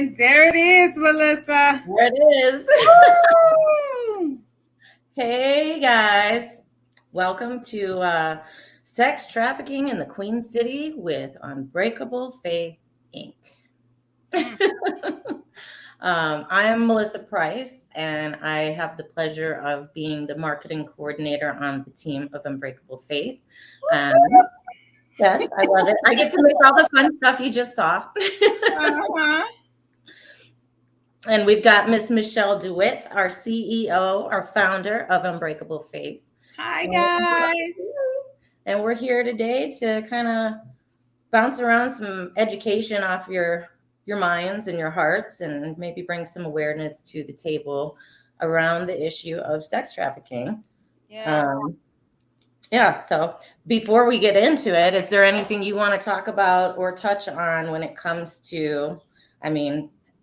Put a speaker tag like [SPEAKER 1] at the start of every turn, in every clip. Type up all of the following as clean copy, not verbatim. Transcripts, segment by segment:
[SPEAKER 1] And there it is, Melissa.
[SPEAKER 2] There it is.
[SPEAKER 1] Woo!
[SPEAKER 2] Hey guys, welcome to Sex Trafficking in the Queen City with Unbreakable Faith Inc. I am Melissa Price, and I have the pleasure of being the marketing coordinator on the team of Unbreakable Faith. Um, yes, I love it. I get to make all the fun stuff you just saw.
[SPEAKER 1] Uh-huh.
[SPEAKER 2] And we've got Miss Michelle DeWitt, our CEO, our founder of Unbreakable Faith.
[SPEAKER 1] Hi, guys.
[SPEAKER 2] And we're here today to kind of bounce around some education off your minds and your hearts, and maybe bring some awareness to the table around the issue of sex trafficking.
[SPEAKER 1] Yeah.
[SPEAKER 2] Yeah. So before we get into it, is there anything you want to talk about or touch on when it comes to,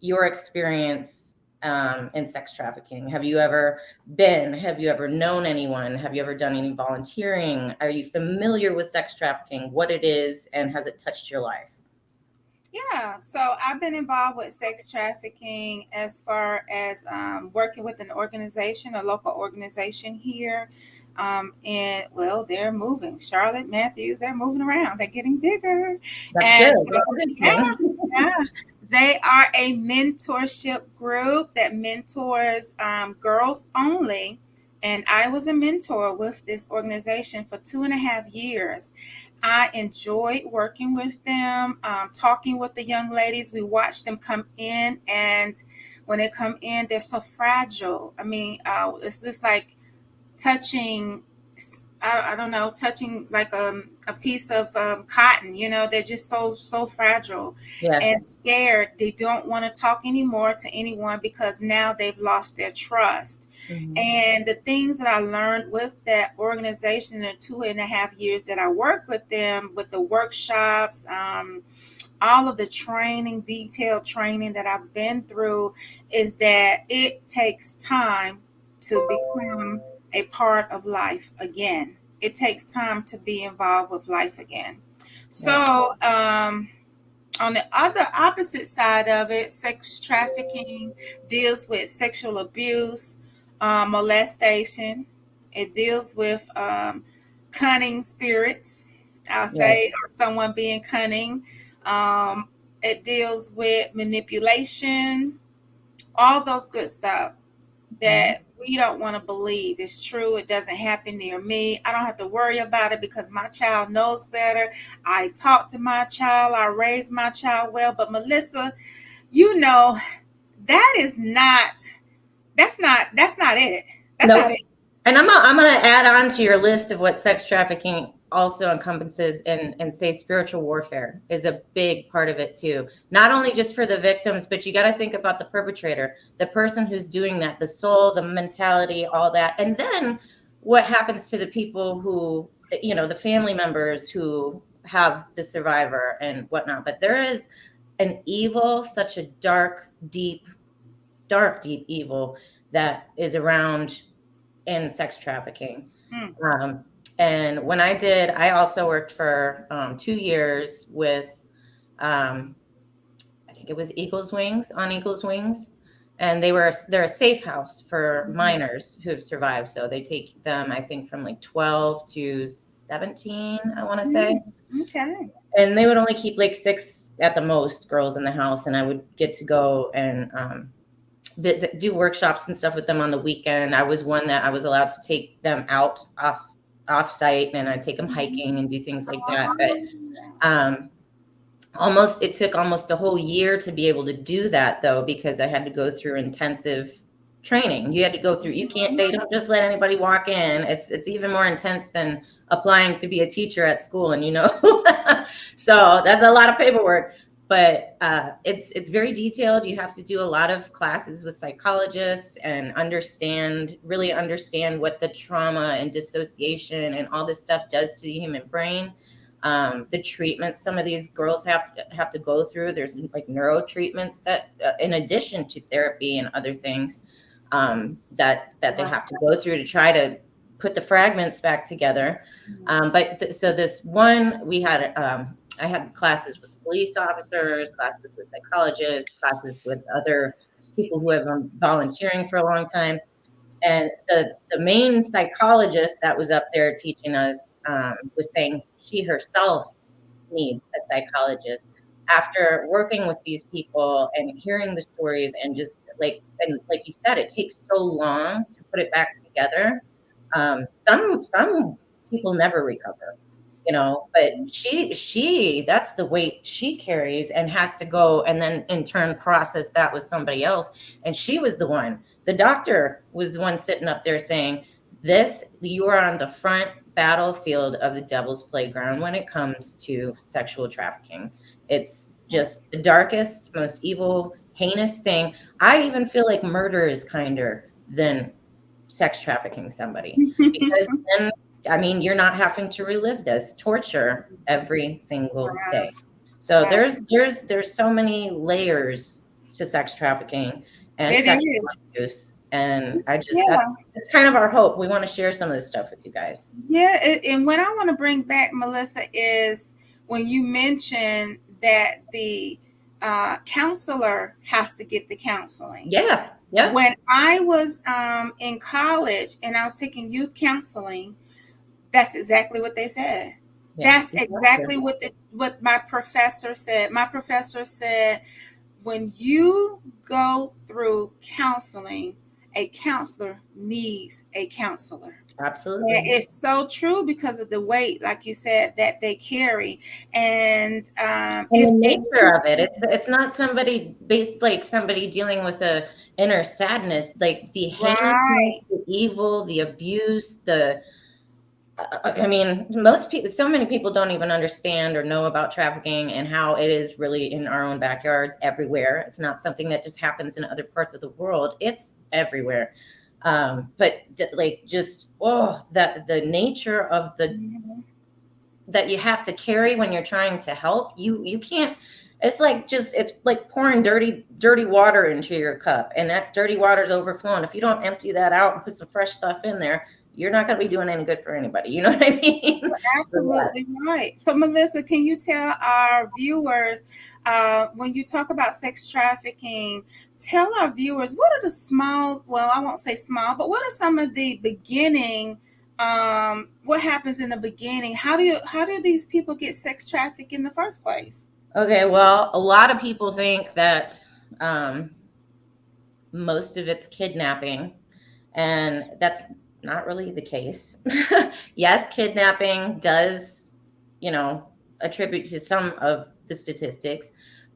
[SPEAKER 2] your experience in sex trafficking? Have you ever been? Have you ever known anyone? Have you ever done any volunteering? Are you familiar with sex trafficking, what it is, and has it touched your life?
[SPEAKER 1] Yeah, so I've been involved with sex trafficking as far as working with an organization, a local organization here. And well, they're moving. Charlotte Matthews, they're moving around. They're getting bigger.
[SPEAKER 2] That's good.
[SPEAKER 1] And so,
[SPEAKER 2] That's a good
[SPEAKER 1] yeah,
[SPEAKER 2] thing.
[SPEAKER 1] yeah. They are a mentorship group that mentors girls only. And I was a mentor with this organization for 2.5 years. I enjoyed working with them, talking with the young ladies. We watched them come in, and when they come in, they're so fragile. It's just like touching, I don't know, touching like a piece of cotton. They're just so fragile
[SPEAKER 2] Yes.
[SPEAKER 1] and scared. They don't want to talk anymore to anyone because now they've lost their trust.
[SPEAKER 2] Mhm.
[SPEAKER 1] And the things that I learned with that organization in the 2.5 years that I worked with them, with the workshops, all of the training, detailed training that I've been through, is that it takes time to become a part of life again. It takes time to be involved with life again. So, on the other opposite side of it, sex trafficking deals with sexual abuse, molestation. It deals with cunning spirits, I'll say, or someone being cunning. It deals with manipulation, all those good stuff that we don't want to believe is true. It doesn't happen near me. I don't have to worry about it because my child knows better. I talk to my child. I raise my child well. But Melissa, that is not, that's not it. That's
[SPEAKER 2] Nope.
[SPEAKER 1] not it.
[SPEAKER 2] And I'm gonna add on to your list of what sex trafficking also encompasses, and say spiritual warfare is a big part of it too. Not only just for the victims, but you got to think about the perpetrator, the person who's doing that, the soul, the mentality, all that. And then what happens to the people who, the family members who have the survivor and whatnot. But there is an evil, such a dark, deep evil that is around in sex trafficking. And when I also worked for 2 years with, I think it was Eagles Wings, and they're a safe house for minors who have survived. So they take them, I think, from like 12 to 17, I want to say.
[SPEAKER 1] Okay.
[SPEAKER 2] And they would only keep like 6 at the most girls in the house, and I would get to go and do workshops and stuff with them on the weekend. I was one that I was allowed to take them out off site, and I'd take them hiking and do things like that. But it took almost a whole year to be able to do that, though, because I had to go through intensive training. You had to go through, they don't just let anybody walk in. It's even more intense than applying to be a teacher at school. And, so that's a lot of paperwork. But it's very detailed. You have to do a lot of classes with psychologists and really understand what the trauma and dissociation and all this stuff does to the human brain. The treatments some of these girls have to go through. There's like neuro treatments that, in addition to therapy and other things, that they have to go through to try to put the fragments back together. So this one, we had I had classes with police officers, classes with psychologists, classes with other people who have been volunteering for a long time. And the main psychologist that was up there teaching us was saying she herself needs a psychologist. After working with these people and hearing the stories, and just like you said, it takes so long to put it back together. Some people never recover, but she that's the weight she carries and has to go and then in turn process that with somebody else. And she was the doctor was the one sitting up there saying, this, you are on the front battlefield of the devil's playground when it comes to sexual trafficking. It's just the darkest, most evil, heinous thing. I even feel like murder is kinder than sex trafficking somebody, because then, I mean, you're not having to relive this torture every single day. So
[SPEAKER 1] Wow.
[SPEAKER 2] there's so many layers to sex trafficking and
[SPEAKER 1] It
[SPEAKER 2] sexual
[SPEAKER 1] is.
[SPEAKER 2] abuse. And I just,
[SPEAKER 1] Yeah.
[SPEAKER 2] that's kind of our hope. We want to share some of this stuff with you guys.
[SPEAKER 1] Yeah. And what I want to bring back, Melissa, is when you mentioned that the counselor has to get the counseling.
[SPEAKER 2] Yeah. Yeah.
[SPEAKER 1] When I was in college and I was taking youth counseling, that's exactly what they said.
[SPEAKER 2] Yeah,
[SPEAKER 1] That's exactly what my professor said. My professor said, when you go through counseling, a counselor needs a counselor.
[SPEAKER 2] absolutely.
[SPEAKER 1] And it's so true because of the weight, like you said, that they carry. And
[SPEAKER 2] And
[SPEAKER 1] if
[SPEAKER 2] the
[SPEAKER 1] they
[SPEAKER 2] nature of it, it's not somebody based like somebody dealing with a inner sadness, like the heinousness,
[SPEAKER 1] right,
[SPEAKER 2] the evil, the abuse, I mean, so many people don't even understand or know about trafficking and how it is really in our own backyards everywhere. It's not something that just happens in other parts of the world. It's everywhere. But like just, that the nature of that you have to carry when you're trying to help, you can't, it's like pouring dirty water into your cup, and that dirty water's overflowing. If you don't empty that out and put some fresh stuff in there, you're not going to be doing any good for anybody. You know what I mean? So, yeah.
[SPEAKER 1] absolutely right. So, Melissa, can you tell our viewers, when you talk about sex trafficking, tell our viewers what are the small, well, I won't say small, but what are some of the beginning, what happens in the beginning? How do these people get sex trafficked in the first place?
[SPEAKER 2] Okay, well, a lot of people think that most of it's kidnapping, and that's not really the case. Yes, kidnapping does, attribute to some of the statistics,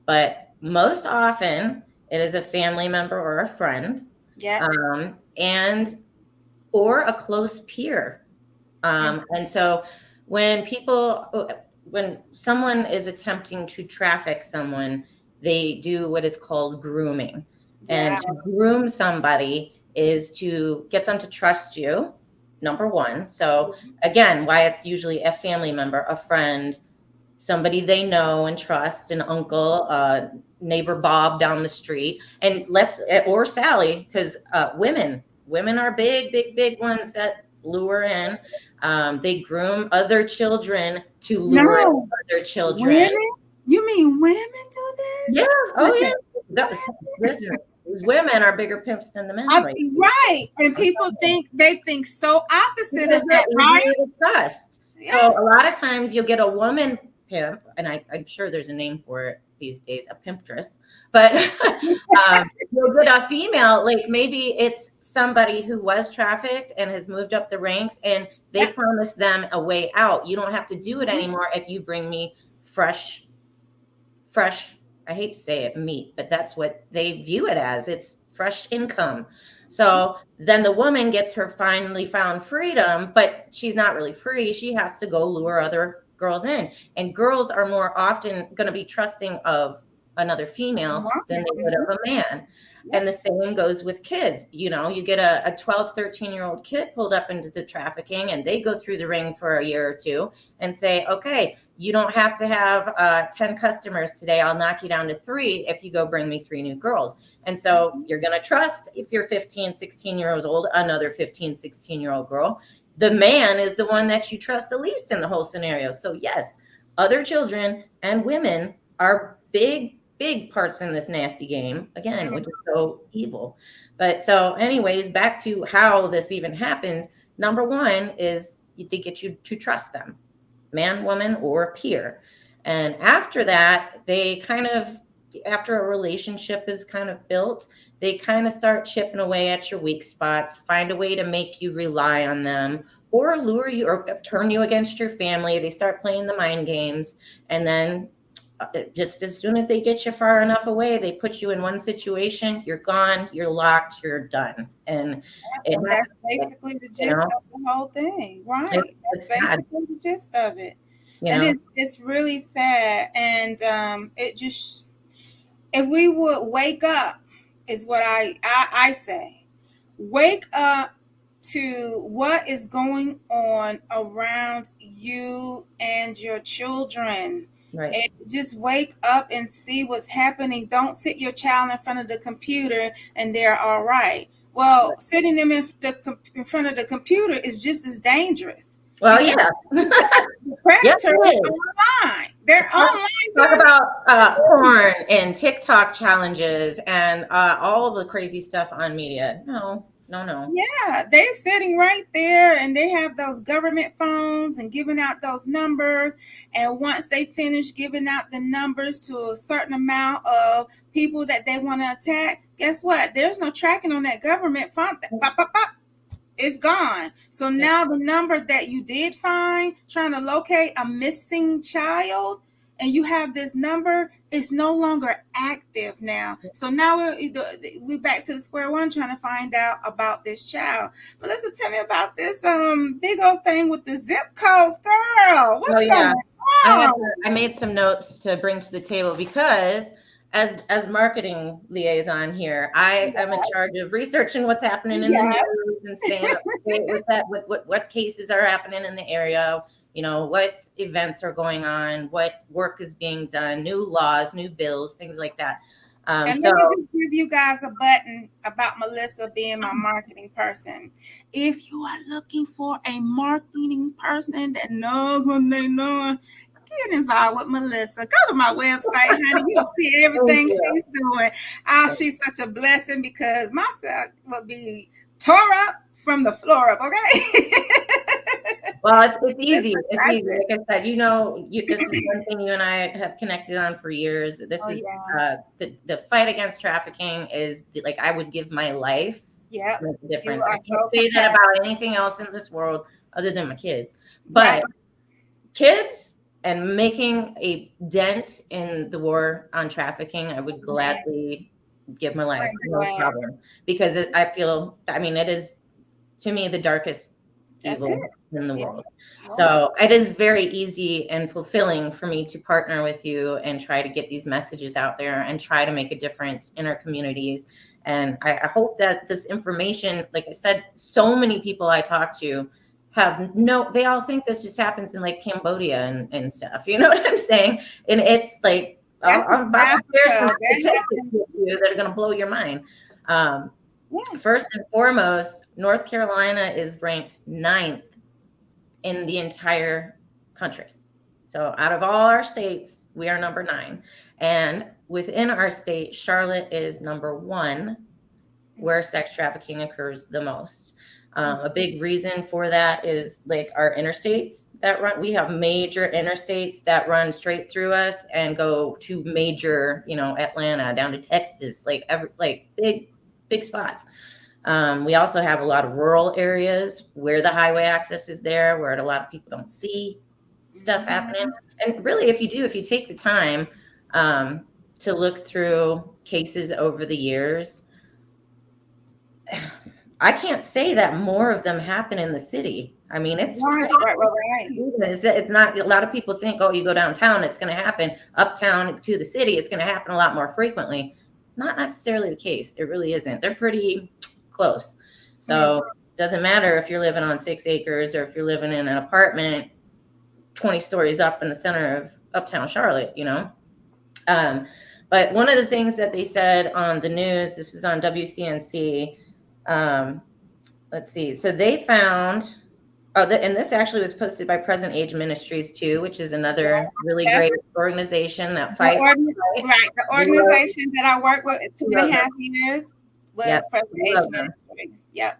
[SPEAKER 2] but most often it is a family member or a friend,
[SPEAKER 1] Yeah.
[SPEAKER 2] and or a close peer. And so when someone is attempting to traffic someone, they do what is called grooming. And
[SPEAKER 1] Yeah.
[SPEAKER 2] to groom somebody is to get them to trust you, number one. So again, why it's usually a family member, a friend, somebody they know and trust, an uncle, neighbor Bob down the street, and or Sally, because women are big ones that lure in. They groom other children to lure in
[SPEAKER 1] No,
[SPEAKER 2] other children.
[SPEAKER 1] women? You mean women do
[SPEAKER 2] Yeah.
[SPEAKER 1] this?
[SPEAKER 2] Oh
[SPEAKER 1] Okay.
[SPEAKER 2] yeah. Listen, these women are bigger pimps than the men, right?
[SPEAKER 1] Right. And
[SPEAKER 2] I'm
[SPEAKER 1] people
[SPEAKER 2] telling
[SPEAKER 1] think so opposite
[SPEAKER 2] because
[SPEAKER 1] of
[SPEAKER 2] they're
[SPEAKER 1] that, right?
[SPEAKER 2] easier to trust. So
[SPEAKER 1] Yeah.
[SPEAKER 2] a lot of times you'll get a woman pimp, and I'm sure there's a name for it these days, a pimptress. But you'll get a female, like maybe it's somebody who was trafficked and has moved up the ranks, and they
[SPEAKER 1] Yeah.
[SPEAKER 2] promise them a way out. You don't have to do it anymore if you bring me fresh, I hate to say it, meat, but that's what they view it as. It's fresh income. So then the woman gets her finally found freedom, but she's not really free. She has to go lure other girls in. And girls are more often going to be trusting of another female than they would of a man. And the same goes with kids. You get a 12, 13-year-old kid pulled up into the trafficking, and they go through the ring for a year or two and say, okay, you don't have to have 10 customers today. I'll knock you down to 3 if you go bring me 3 new girls. And so you're going to trust, if you're 15, 16 years old, another 15, 16-year-old girl. The man is the one that you trust the least in the whole scenario. So yes, Other children and women are big parts in this nasty game, again, which is so evil. But so, anyways, back to how this even happens. Number one is they get you to trust them, man, woman, or peer. And after that, they kind of, after a relationship is kind of built, they kind of start chipping away at your weak spots, find a way to make you rely on them or lure you or turn you against your family. They start playing the mind games. And then just as soon as they get you far enough away, they put you in one situation, you're gone, you're locked, you're done. And it
[SPEAKER 1] And
[SPEAKER 2] happens,
[SPEAKER 1] that's basically the
[SPEAKER 2] you
[SPEAKER 1] gist
[SPEAKER 2] know,
[SPEAKER 1] of the whole thing,
[SPEAKER 2] it,
[SPEAKER 1] right?
[SPEAKER 2] it's
[SPEAKER 1] That's
[SPEAKER 2] sad,
[SPEAKER 1] basically the gist of it.
[SPEAKER 2] you
[SPEAKER 1] And
[SPEAKER 2] know.
[SPEAKER 1] it's really sad. And it just, if we would wake up, is what I say, wake up to what is going on around you and your children.
[SPEAKER 2] Right.
[SPEAKER 1] And just wake up and see what's happening. Don't sit your child in front of the computer and they're all right. Well, sitting them in front of the computer is just as dangerous,
[SPEAKER 2] Well,
[SPEAKER 1] because
[SPEAKER 2] yeah.
[SPEAKER 1] the
[SPEAKER 2] Yes,
[SPEAKER 1] predators
[SPEAKER 2] it is.
[SPEAKER 1] are online. They're
[SPEAKER 2] Talk,
[SPEAKER 1] online
[SPEAKER 2] talk
[SPEAKER 1] doing.
[SPEAKER 2] about porn and TikTok challenges and all the crazy stuff on media. No, no, no.
[SPEAKER 1] Yeah, they're sitting right there and they have those government phones and giving out those numbers. And once they finish giving out the numbers to a certain amount of people that they want to attack, guess what? There's no tracking on that government phone. Pop, pop, pop. It's gone. So
[SPEAKER 2] Yep.
[SPEAKER 1] now the number that you did find trying to locate a missing child, and you have this number, is no longer active now. So now we're back to the square one trying to find out about this child. But listen, tell me about this big old thing with the zip codes, girl.
[SPEAKER 2] Oh
[SPEAKER 1] What's
[SPEAKER 2] yeah.
[SPEAKER 1] going on?
[SPEAKER 2] I made some notes to bring to the table because as marketing liaison here, I am in charge of researching what's happening in the
[SPEAKER 1] Yes.
[SPEAKER 2] news and staying up to date with that, what cases are happening in the area, what events are going on, what work is being done, new laws, new bills, things like that.
[SPEAKER 1] And
[SPEAKER 2] So
[SPEAKER 1] let me just give you guys a button about Melissa being my marketing person. If you are looking for a marketing person that knows what they know, get involved with Melissa. Go to my website, honey. You'll see
[SPEAKER 2] thank
[SPEAKER 1] everything
[SPEAKER 2] you.
[SPEAKER 1] she's doing. She's such a blessing because my set will be tore up from the floor up, okay?
[SPEAKER 2] Well, it's easy. It's
[SPEAKER 1] That's
[SPEAKER 2] easy.
[SPEAKER 1] it.
[SPEAKER 2] Like I said, this is one thing you and I have connected on for years. This
[SPEAKER 1] Oh,
[SPEAKER 2] is
[SPEAKER 1] yeah.
[SPEAKER 2] the fight against trafficking is like I would give my life
[SPEAKER 1] Yep.
[SPEAKER 2] to make a
[SPEAKER 1] You
[SPEAKER 2] difference. I
[SPEAKER 1] are
[SPEAKER 2] can't
[SPEAKER 1] so
[SPEAKER 2] say that
[SPEAKER 1] compassionate.
[SPEAKER 2] about anything else in this world other than my kids.
[SPEAKER 1] Right.
[SPEAKER 2] But kids and making a dent in the war on trafficking, I would gladly give my life, no problem, because I feel, I mean, it is to me the darkest
[SPEAKER 1] That's
[SPEAKER 2] evil
[SPEAKER 1] it.
[SPEAKER 2] in the
[SPEAKER 1] Yeah.
[SPEAKER 2] world. So it is very easy and fulfilling for me to partner with you and try to get these messages out there and try to make a difference in our communities. And I hope that this information, like I said, so many people I talk to they all think this just happens in like Cambodia and stuff. You know what I'm saying? And it's like,
[SPEAKER 1] That's
[SPEAKER 2] I'm about to share some
[SPEAKER 1] Africa. That
[SPEAKER 2] statistics
[SPEAKER 1] happened.
[SPEAKER 2] with you that are going to blow your mind.
[SPEAKER 1] Yeah.
[SPEAKER 2] First and foremost, North Carolina is ranked 9th in the entire country. So out of all our states, we are number 9. And within our state, Charlotte is number 1, where sex trafficking occurs the most. A big reason for that is like our interstates that run. We have major interstates that run straight through us and go to major, Atlanta, down to Texas, like big spots. We also have a lot of rural areas where the highway access is there, where a lot of people don't see stuff happening. And really, if you take the time to look through cases over the years, I can't say that more of them happen in the city. I mean, it's
[SPEAKER 1] Right.
[SPEAKER 2] it's not, a lot of people think, oh, you go downtown, it's going to happen. Uptown to the city, it's going to happen a lot more frequently. Not necessarily the case. It really isn't. They're pretty close. So it doesn't matter if you're living on 6 acres or if you're living in an apartment 20 stories up in the center of uptown Charlotte, But one of the things that they said on the news, this was on WCNC, let's see. So they found Oh, and this actually was posted by Present Age Ministries too, which is another really
[SPEAKER 1] That's
[SPEAKER 2] great organization that
[SPEAKER 1] the
[SPEAKER 2] fights. Right?
[SPEAKER 1] right. The
[SPEAKER 2] We love,
[SPEAKER 1] organization that I worked with two
[SPEAKER 2] we
[SPEAKER 1] and a
[SPEAKER 2] love them.
[SPEAKER 1] half years
[SPEAKER 2] Yep,
[SPEAKER 1] was Present
[SPEAKER 2] we
[SPEAKER 1] Age
[SPEAKER 2] love them.
[SPEAKER 1] Ministry. Yep.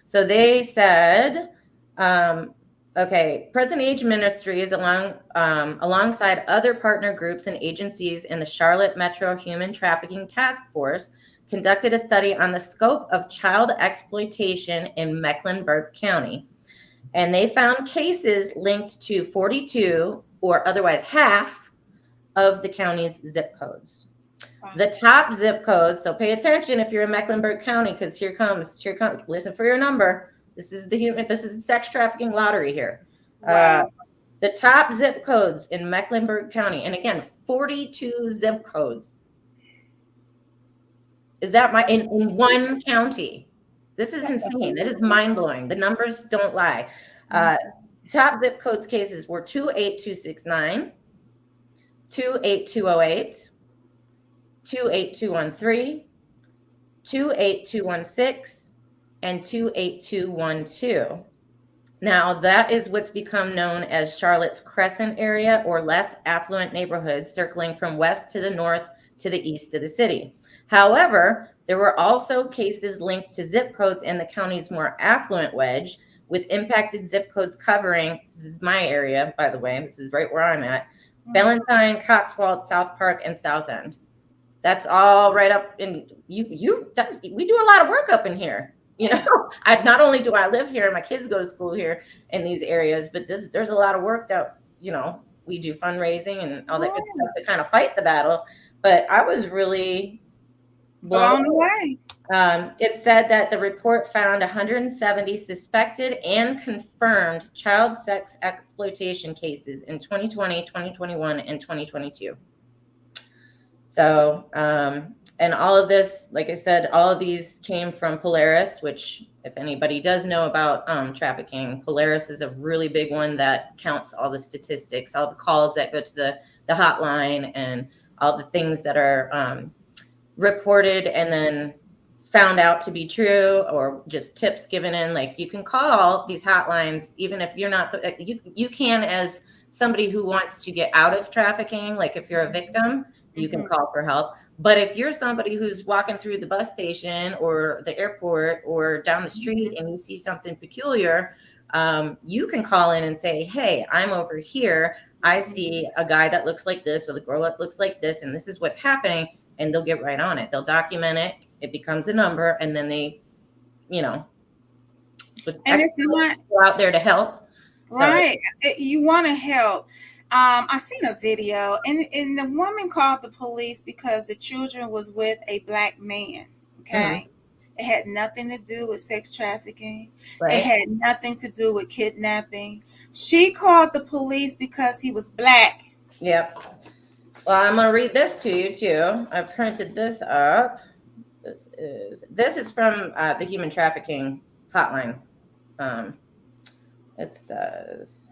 [SPEAKER 2] So they said, okay, Present Age Ministries, alongside other partner groups and agencies in the Charlotte Metro Human Trafficking Task Force, conducted a study on the scope of child exploitation in Mecklenburg County. And they found cases linked to 42, or otherwise half, of the county's zip codes.
[SPEAKER 1] Wow.
[SPEAKER 2] The top zip codes, so pay attention if you're in Mecklenburg County, because here comes, listen for your number. This is the sex trafficking lottery here.
[SPEAKER 1] Wow.
[SPEAKER 2] The top zip codes in Mecklenburg County, and again, 42 zip codes. Is that in one county? This is insane. This is mind blowing. The numbers don't lie. Top zip codes cases were 28269, 28208, 28213, 28216, and 28212. Now, that is what's become known as Charlotte's Crescent area, or less affluent neighborhoods circling from west to the north to the east of the city. However, there were also cases linked to zip codes in the county's more affluent wedge, with impacted zip codes covering, this is my area, by the way, this is right where I'm at, Valentine, Cotswold, South Park, and South End. That's all right up in we do a lot of work up in here. Not only do I live here, my kids go to school here in these areas, but there's a lot of work that, we do fundraising and all that good stuff to kind of fight the battle. But I was really blown
[SPEAKER 1] away.
[SPEAKER 2] It said that the report found 170 suspected and confirmed child sex exploitation cases in 2020, 2021, and 2022. So, and all of this, like I said, all of these came from Polaris, which, if anybody does know about trafficking, Polaris is a really big one that counts all the statistics, all the calls that go to the hotline, and all the things that are reported and then found out to be true, or just tips given in. Like, you can call these hotlines, even if you're not, you can, as somebody who wants to get out of trafficking, like if you're a victim, you can call for help. But if you're somebody who's walking through the bus station or the airport or down the street and you see something peculiar, you can call in and say, hey, I'm over here. I see a guy that looks like this with a girl that looks like this, and this is what's happening. And they'll get right on it. They'll document it. It becomes a number, and then they, and it's not go out there to help.
[SPEAKER 1] Right. You want to help. I seen a video, and the woman called the police because the children was with a black man. Okay. It had nothing to do with sex trafficking. Right. It had nothing to do with kidnapping. She called the police because he was black.
[SPEAKER 2] Yep. Well, I'm going to read this to you too. I printed this up. This is from the human trafficking hotline. It says,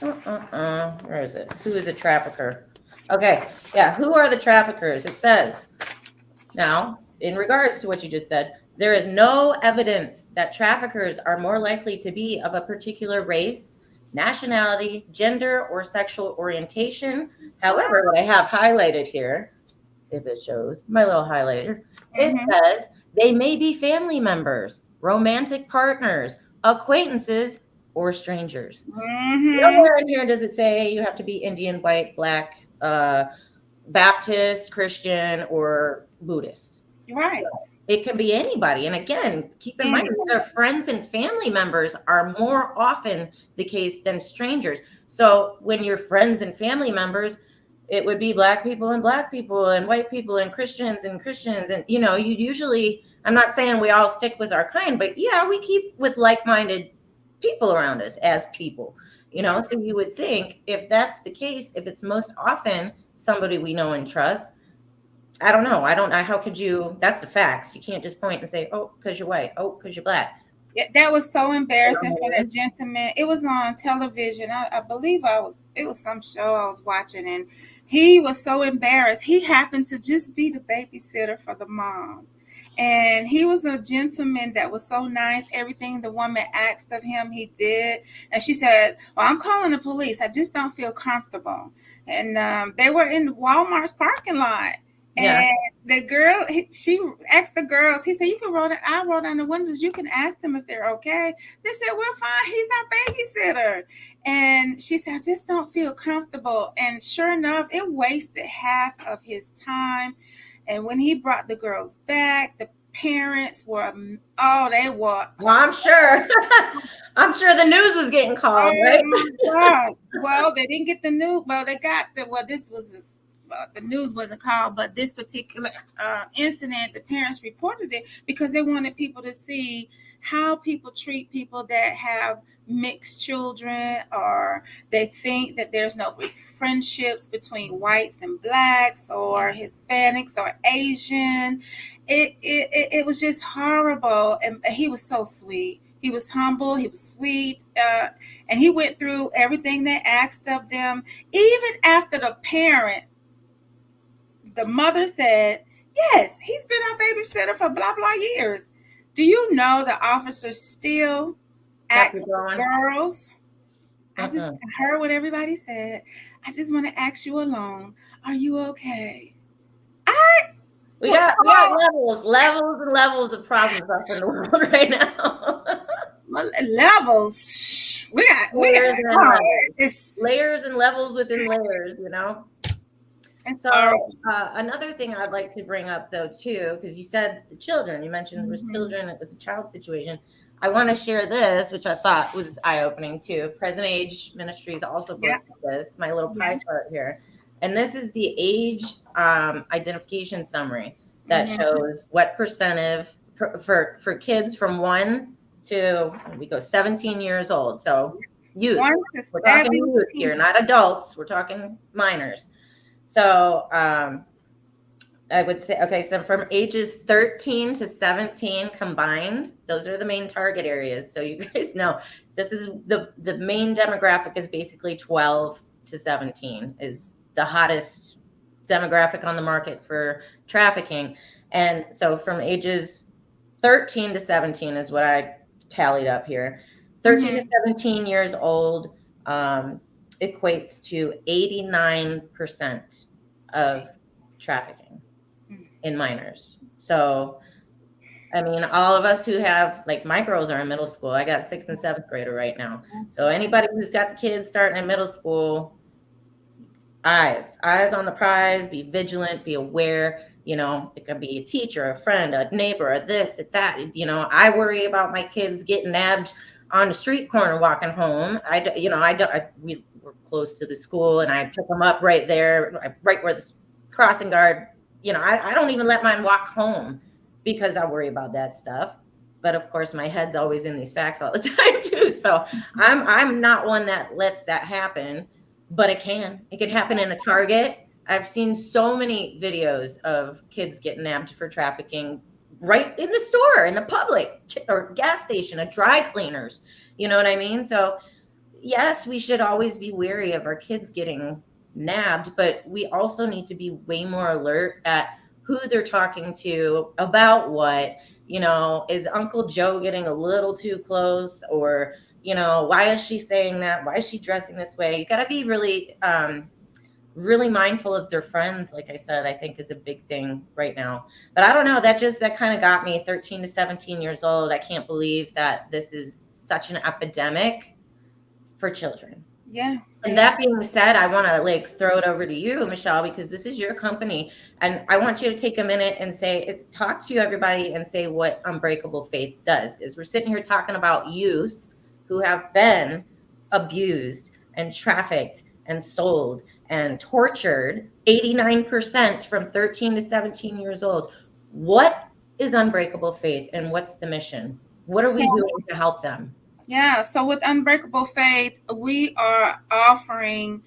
[SPEAKER 2] where is it? Who is a trafficker? Okay. Yeah. Who are the traffickers? It says, now, in regards to what you just said, there is no evidence that traffickers are more likely to be of a particular race, nationality, gender, or sexual orientation. However, what I have highlighted here, if it shows my little highlighter, it says they may be family members, romantic partners, acquaintances, or strangers. Nowhere in here does it say you have to be Indian, white, black, Baptist, Christian, or Buddhist.
[SPEAKER 1] Right.
[SPEAKER 2] So it can be anybody. And again, keep in mind, their friends and family members are more often the case than strangers. So when you're friends and family members, it would be black people and white people and Christians. And, you usually, I'm not saying we all stick with our kind, but yeah, we keep with like-minded people around us as people, so you would think, if that's the case, if it's most often somebody we know and trust, I don't know. How could you, that's the facts. You can't just point and say, oh, because you're white. Oh, because you're black.
[SPEAKER 1] Yeah, that was so embarrassing for that gentleman. It was on television. I believe it was some show I was watching, and he was so embarrassed. He happened to just be the babysitter for the mom. And he was a gentleman that was so nice. Everything the woman asked of him, he did. And she said, "Well, I'm calling the police. I just don't feel comfortable." And they were in Walmart's parking lot.
[SPEAKER 2] Yeah.
[SPEAKER 1] And the girl, she asked the girls, he said, "You can roll it. I roll down the windows. You can ask them if they're okay." They said, "We're fine. He's our babysitter." And she said, "I just don't feel comfortable." And sure enough, it wasted half of his time. And when he brought the girls back, the parents were, oh, they were.
[SPEAKER 2] Well, I'm sure. I'm sure the news was getting called,
[SPEAKER 1] Oh
[SPEAKER 2] right?
[SPEAKER 1] my gosh. Well, they didn't get the news. Well, they got the, well, this was this. The news wasn't called, but this particular incident, the parents reported it because they wanted people to see how people treat people that have mixed children, or they think that there's no friendships between whites and blacks or Hispanics or Asian. It was just horrible. And he was so sweet. He was humble. He was sweet. And he went through everything they asked of them. Even after the mother said, "Yes, he's been our babysitter for blah, blah years." Do you know the officer still asked the girls? I just heard what everybody said. "I just want to ask you alone. Are you okay?"
[SPEAKER 2] We got levels and levels of problems up in the world right now.
[SPEAKER 1] Levels. We got
[SPEAKER 2] layers and levels within layers, you know. And so another thing I'd like to bring up though too, because you said the children, you mentioned it was children, it was a child situation. I want to share this, which I thought was eye-opening too. Present Age Ministries also posted this, my little pie chart here. And this is the age identification summary that shows what percentage for kids from 1 to, we go 17 years old. So youth. We're talking youth here, not adults. We're talking minors. So I would say, okay, so from ages 13 to 17 combined, those are the main target areas. So you guys know this is the main demographic is basically 12 to 17 is the hottest demographic on the market for trafficking. And so from ages 13 to 17 is what I tallied up here. 13 to 17 years old equates to 89% of trafficking in minors. So, I mean, all of us who have, like, my girls are in middle school. I got 6th and 7th grader right now. So anybody who's got the kids starting in middle school, eyes on the prize, be vigilant, be aware. You know, it could be a teacher, a friend, a neighbor, a this, a that. You know, I worry about my kids getting nabbed on the street corner walking home. We were close to the school, and I pick them up right there, right where the crossing guard. You know, I don't even let mine walk home because I worry about that stuff. But of course, my head's always in these facts all the time too. So I'm not one that lets that happen, but it can happen in a Target. I've seen so many videos of kids getting nabbed for trafficking right in the store, in the public or gas station, at dry cleaners. You know what I mean? So yes, we should always be wary of our kids getting nabbed, but we also need to be way more alert at who they're talking to about what. You know, is Uncle Joe getting a little too close? Or, you know, why is she saying that? Why is she dressing this way? You got to be really really mindful of their friends. Like I said, I think is a big thing right now. But I don't know, that kind of got me. 13 to 17 years old. I can't believe that this is such an epidemic for children.
[SPEAKER 1] Yeah.
[SPEAKER 2] And that being said, I want to, like, throw it over to you, Michelle, because this is your company. And I want you to take a minute and talk to everybody and say what Unbreakable Faith does. Because we're sitting here talking about youth who have been abused and trafficked and sold and tortured, 89% from 13 to 17 years old. What is Unbreakable Faith, and what's the mission? What are we doing to help them?
[SPEAKER 1] Yeah, so with Unbreakable Faith, we are offering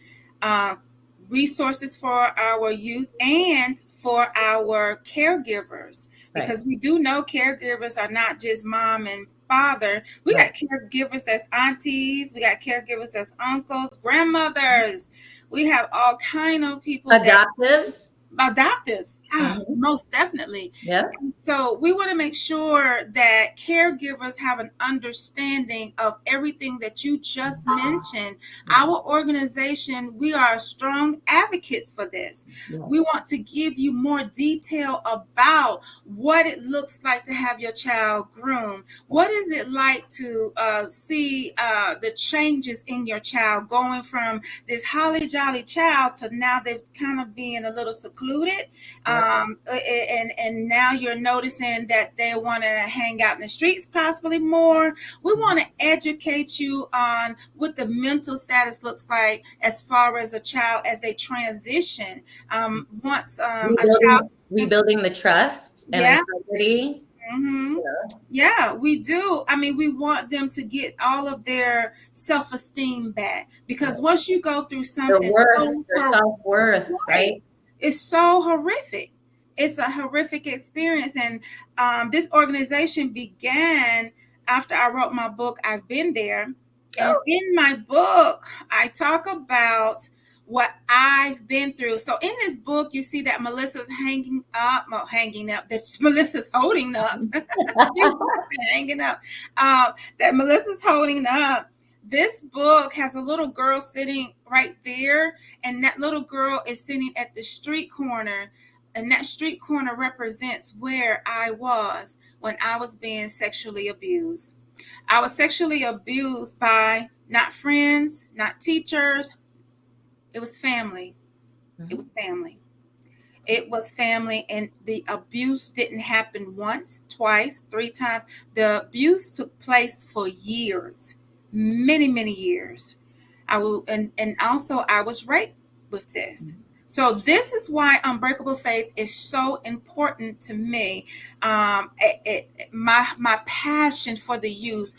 [SPEAKER 1] resources for our youth and for our caregivers, because we do know caregivers are not just mom and father. We got caregivers as aunties, we got caregivers as uncles, grandmothers. We have all kind of people.
[SPEAKER 2] Adoptives.
[SPEAKER 1] adoptives.
[SPEAKER 2] Mhm.
[SPEAKER 1] Most definitely.
[SPEAKER 2] Yeah.
[SPEAKER 1] So we want to make sure that caregivers have an understanding of everything that you just mentioned.
[SPEAKER 2] Yeah.
[SPEAKER 1] Our organization, we are strong advocates for this. We
[SPEAKER 2] Yes.
[SPEAKER 1] want to give you more detail about what it looks like to have your child groomed. What is it like to see the changes in your child going from this holly jolly child to now they've kind of being a little secluded,
[SPEAKER 2] Yep.
[SPEAKER 1] and now you're noticing that they want to hang out in the streets possibly more. We want to educate you on what the mental status looks like as far as a child as they transition. Once a child,
[SPEAKER 2] Rebuilding the trust and
[SPEAKER 1] yeah.
[SPEAKER 2] integrity.
[SPEAKER 1] hmm Yeah, we do. I mean, we want them to get all of their self-esteem back because
[SPEAKER 2] Right.
[SPEAKER 1] once you go through
[SPEAKER 2] Their
[SPEAKER 1] something
[SPEAKER 2] worth,
[SPEAKER 1] so
[SPEAKER 2] their self-worth,
[SPEAKER 1] right,
[SPEAKER 2] right?
[SPEAKER 1] it's so horrific. It's a horrific experience. And this organization began after I wrote my book, I've Been There. And
[SPEAKER 2] Oh,
[SPEAKER 1] in my book, I talk about what I've been through. So in this book, you see that Melissa's hanging up, that Melissa's holding up. Hanging up. That Melissa's holding up. This book has a little girl sitting right there, and that little girl is sitting at the street corner, and that street corner represents where I was when I was being sexually abused. I was sexually abused by not friends, not teachers. It was family. It
[SPEAKER 2] mhm.
[SPEAKER 1] was family. It was family, and the abuse didn't happen once, twice, three times. The abuse took place for years, many, many years. I will, and also I was raped with this. So this is why Unbreakable Faith is so important to me. My passion for the youth,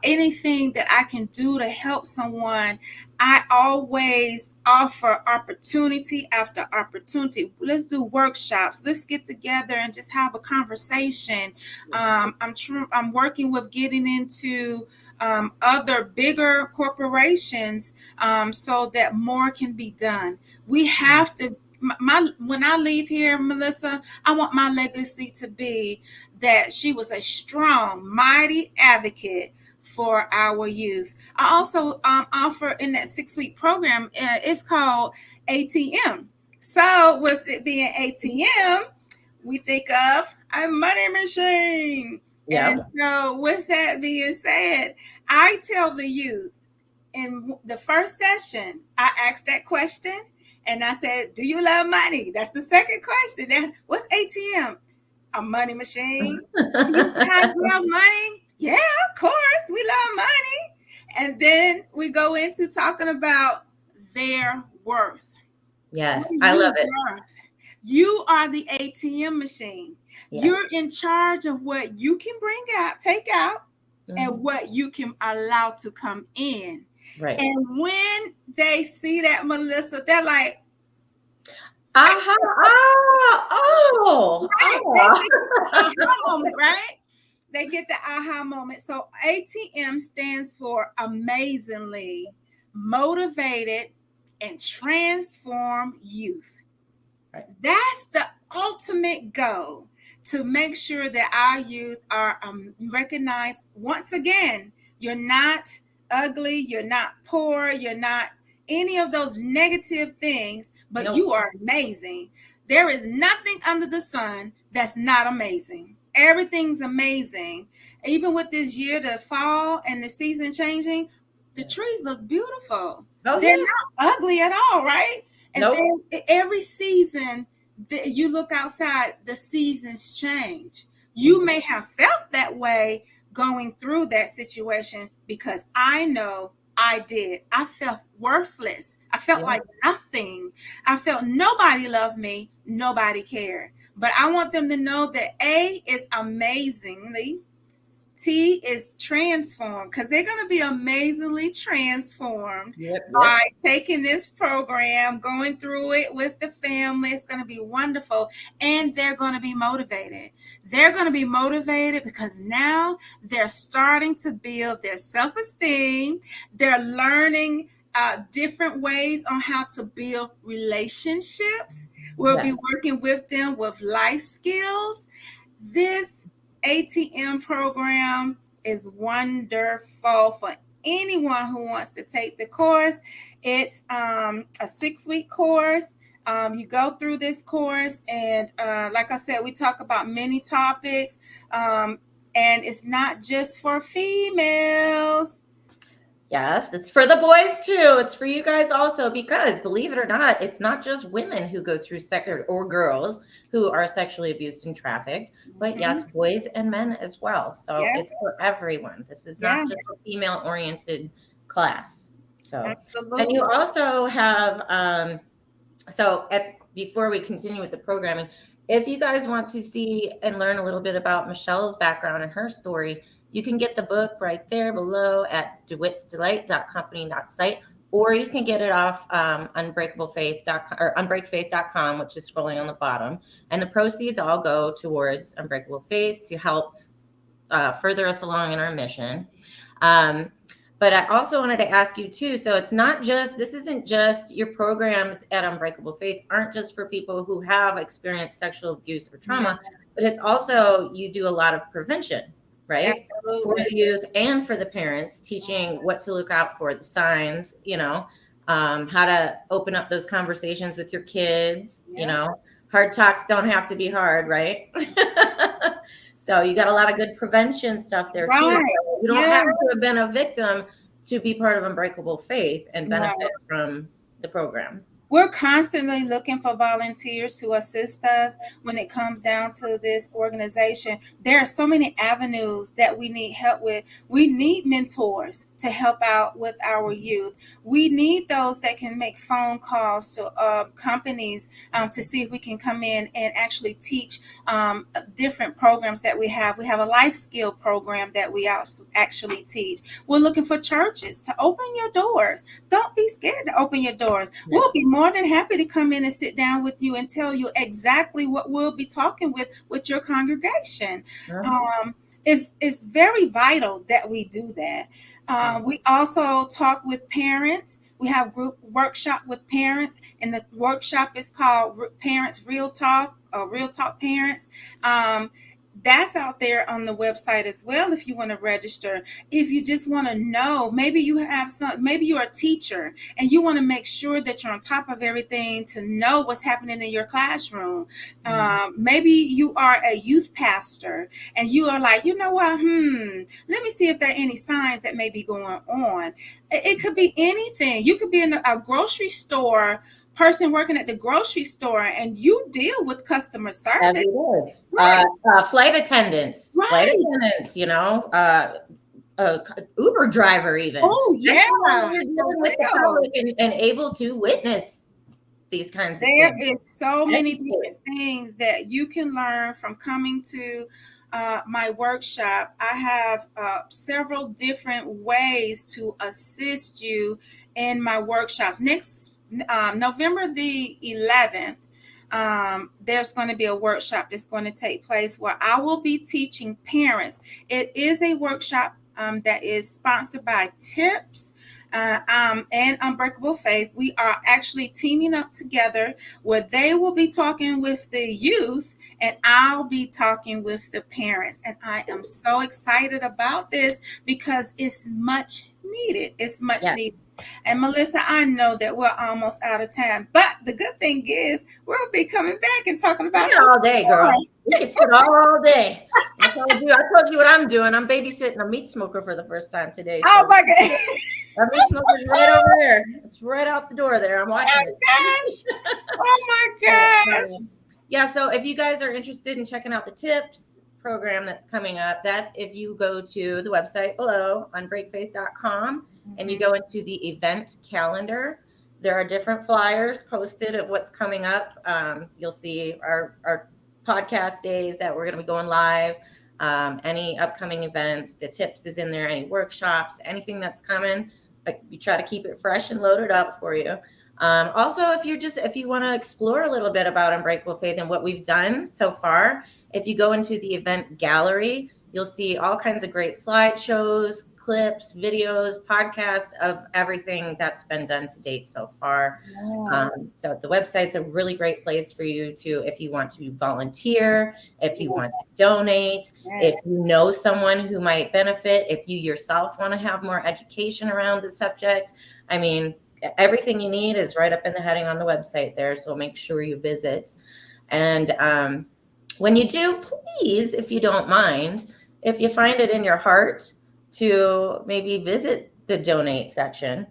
[SPEAKER 1] anything that I can do to help someone, I always offer opportunity after opportunity. Let's do workshops. Let's get together and just have a conversation. I'm working with getting into other bigger corporations, so that more can be done. We have to. My when I leave here, Melissa, I want my legacy to be that she was a strong, mighty advocate for our youth. I also offer in that 6 week program. It's called ATM. So with it being ATM, we think of a money machine. And
[SPEAKER 2] Yep.
[SPEAKER 1] so, with that being said, I tell the youth in the first session, I asked that question and I said, do you love money? That's the second question. Then, what's ATM? A money machine. Do you guys love money? Yeah, of course, we love money. And then we go into talking about their worth. What
[SPEAKER 2] Yes,
[SPEAKER 1] are
[SPEAKER 2] I love
[SPEAKER 1] you
[SPEAKER 2] it.
[SPEAKER 1] worth? You are the ATM machine.
[SPEAKER 2] Yes.
[SPEAKER 1] You're in charge of what you can bring out, take out, and
[SPEAKER 2] Mhm.
[SPEAKER 1] what you can allow to come in.
[SPEAKER 2] Right.
[SPEAKER 1] And when they see that, Melissa, they're like,
[SPEAKER 2] Aha! Oh!
[SPEAKER 1] they get the
[SPEAKER 2] Oh!
[SPEAKER 1] aha moment, right? They get the aha moment. So ATM stands for amazingly motivated and transformed youth.
[SPEAKER 2] Right.
[SPEAKER 1] That's the ultimate goal, to make sure that our youth are recognized. Once again, you're not ugly, you're not poor, you're not any of those negative things, but
[SPEAKER 2] Nope.
[SPEAKER 1] you are amazing. There is nothing under the sun that's not amazing. Everything's amazing. Even with this year, the fall and the season changing, the
[SPEAKER 2] Yeah.
[SPEAKER 1] trees look beautiful.
[SPEAKER 2] Oh,
[SPEAKER 1] They're
[SPEAKER 2] yeah.
[SPEAKER 1] not ugly at all, right? And
[SPEAKER 2] Nope.
[SPEAKER 1] then every season that you look outside, the seasons change. You
[SPEAKER 2] Mhm.
[SPEAKER 1] may have felt that way going through that situation, because I know I did. I felt worthless. I felt
[SPEAKER 2] Yeah.
[SPEAKER 1] like nothing. I felt nobody loved me, nobody cared. But I want them to know that A is amazingly, T is transformed, because they're going to be amazingly transformed
[SPEAKER 2] Yep,
[SPEAKER 1] by
[SPEAKER 2] yep.
[SPEAKER 1] taking this program, going through it with the family. It's going to be wonderful. And they're going to be motivated. They're going to be motivated because now they're starting to build their self esteem. They're learning different ways on how to build relationships. We'll be
[SPEAKER 2] Yes.
[SPEAKER 1] working with them with life skills. This ATM program is wonderful for anyone who wants to take the course. It's a 6-week course. You go through this course, and like I said, we talk about many topics, and it's not just for females.
[SPEAKER 2] Yes, it's for the boys too. It's for you guys also, because believe it or not, it's not just women who go through or girls who are sexually abused and trafficked, but yes,
[SPEAKER 1] Mhm.
[SPEAKER 2] boys and men as well. So
[SPEAKER 1] Yeah,
[SPEAKER 2] it's for everyone. This is
[SPEAKER 1] yeah,
[SPEAKER 2] not just a female oriented class. So, and you
[SPEAKER 1] absolutely.
[SPEAKER 2] also have, before we continue with the programming, if you guys want to see and learn a little bit about Michelle's background and her story, you can get the book right there below at dewittsdelight.company.site, or you can get it off unbreakablefaith.com or unbreakfaith.com, which is scrolling on the bottom. And the proceeds all go towards Unbreakable Faith to help further us along in our mission. Um, but I also wanted to ask you too. So it's not just, this isn't just your programs at Unbreakable Faith aren't just for people who have experienced sexual abuse or
[SPEAKER 1] Yeah,
[SPEAKER 2] trauma, but it's also, you do a lot of prevention, right? For
[SPEAKER 1] absolutely.
[SPEAKER 2] the youth and for the parents, teaching what to look out for, the signs, how to open up those conversations with your kids,
[SPEAKER 1] Yeah,
[SPEAKER 2] hard talks don't have to be hard, right? So you got a lot of good prevention stuff there too.
[SPEAKER 1] right.
[SPEAKER 2] So you don't
[SPEAKER 1] Yeah,
[SPEAKER 2] have to have been a victim to be part of Unbreakable Faith and benefit
[SPEAKER 1] no.
[SPEAKER 2] from the programs.
[SPEAKER 1] We're constantly looking for volunteers to assist us when it comes down to this organization. There are so many avenues that we need help with. We need mentors to help out with our youth. We need those that can make phone calls to companies to see if we can come in and actually teach different programs that we have. We have a life skill program that we actually teach. We're looking for churches to open your doors. Don't be scared to open your doors.
[SPEAKER 2] Yeah.
[SPEAKER 1] We'll be more than happy to come in and sit down with you and tell you exactly what we'll be talking with your congregation. Um, it's very vital that we do that. We also talk with parents. We have group workshop with parents, and the workshop is called Parents Real Talk, or Real Talk Parents. That's out there on the website as well if you want to register. If you just want to know, maybe maybe you're a teacher and you want to make sure that you're on top of everything to know what's happening in your classroom. Maybe you are a youth pastor and you are like, you know what, let me see if there are any signs that may be going on. It could be anything. You could be in a grocery store, person working at the grocery store, and you deal with customer service.
[SPEAKER 2] Every day.
[SPEAKER 1] Right,
[SPEAKER 2] Flight attendants,
[SPEAKER 1] right.
[SPEAKER 2] Uber driver, even.
[SPEAKER 1] Oh, yeah.
[SPEAKER 2] Anyone you're
[SPEAKER 1] For
[SPEAKER 2] dealing with the
[SPEAKER 1] real.
[SPEAKER 2] public and able to witness these kinds of
[SPEAKER 1] There
[SPEAKER 2] things.
[SPEAKER 1] is so many
[SPEAKER 2] Educate.
[SPEAKER 1] different things that you can learn from coming to my workshop. I have several different ways to assist you in my workshops. Next November the 11th, there's going to be a workshop that's going to take place where I will be teaching parents. It is a workshop that is sponsored by TIPS and Unbreakable Faith. We are actually teaming up together where they will be talking with the youth and I'll be talking with the parents. And I am so excited about this because it's much needed. It's much
[SPEAKER 2] Yeah.
[SPEAKER 1] needed. And Melissa, I know that we're almost out of time, but the good thing is we'll be coming back and talking about
[SPEAKER 2] All day, girl. We can sit all day. I told you what I'm doing. I'm babysitting a meat smoker for the first time today. So
[SPEAKER 1] Oh my God.
[SPEAKER 2] our meat smoker's right over there. It's right out the door there. I'm watching it.
[SPEAKER 1] Gosh. Oh my gosh.
[SPEAKER 2] Yeah, so if you guys are interested in checking out the TIPS program that's coming up, that if you go to the website below, unbreakfaith.com, and you go into the event calendar, there are different flyers posted of what's coming up. You'll see our podcast days that we're going to be going live, any upcoming events, the TIPS is in there, any workshops, anything that's coming. We try to keep it fresh and loaded up for you. Also, if you want to explore a little bit about Unbreakable Faith and what we've done so far, if you go into the event gallery, You'll see all kinds of great slideshows, clips, videos, podcasts of everything that's been done to date so far. So the website's a really great place for you to, if you want to volunteer, if you want to donate, if you know someone who might benefit, if you yourself want to have more education around the subject. I mean, everything you need is right up in the heading on the website there. So make sure you visit. And when you do, please, if you don't mind, if you find it in your heart to maybe visit the donate section.